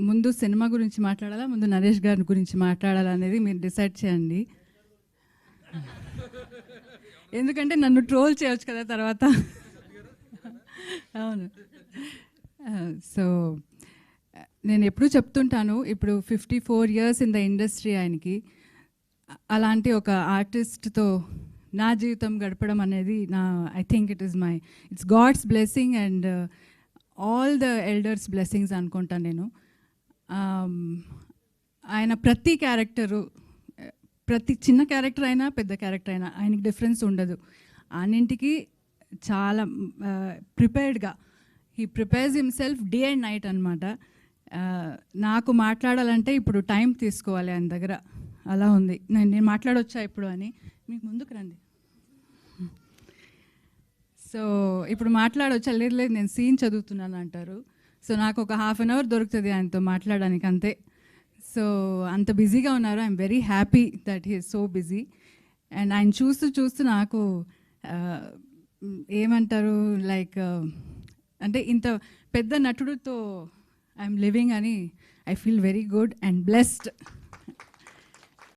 ముందు సినిమా గురించి మాట్లాడాలా, ముందు నరేష్ గారి గురించి మాట్లాడాలా అనేది మీరు డిసైడ్ చేయండి. ఎందుకంటే నన్ను ట్రోల్ చేయవచ్చు కదా తర్వాత. అవును. సో నేను ఎప్పుడూ చెప్తుంటాను, ఇప్పుడు 54 years ఇన్ ద ఇండస్ట్రీ ఆయనకి. అలాంటి ఒక ఆర్టిస్ట్తో నా జీవితం గడపడం అనేది I think it's God's blessing and all the elders blessings అనుకుంటాను నేను. ఆయన ప్రతి క్యారెక్టరు, ప్రతి చిన్న క్యారెక్టర్ అయినా పెద్ద క్యారెక్టర్ అయినా ఆయనకి డిఫరెన్స్ ఉండదు. అన్నింటికి చాలా ప్రిపేర్డ్గా he prepares himself day and night అనమాట. నాకు మాట్లాడాలంటే ఇప్పుడు టైం తీసుకోవాలి ఆయన దగ్గర, అలా ఉంది. నేను మాట్లాడొచ్చా ఇప్పుడు అని, మీకు ముందుకు రండి. సో ఇప్పుడు మాట్లాడొచ్చా? లేదు లేదు నేను సీన్ చదువుతున్నాను అంటారు. సో నాకు ఒక 1/2 hour దొరుకుతుంది ఆయనతో మాట్లాడడానికి అంతే. సో అంత బిజీగా ఉన్నారు. I'm very happy that he is so busy. And ఆయన చూస్తూ చూస్తూ నాకు ఏమంటారు, లైక్ అంటే ఇంత పెద్ద నటుడితో ఐఎమ్ లివింగ్ అని I feel very good and blessed.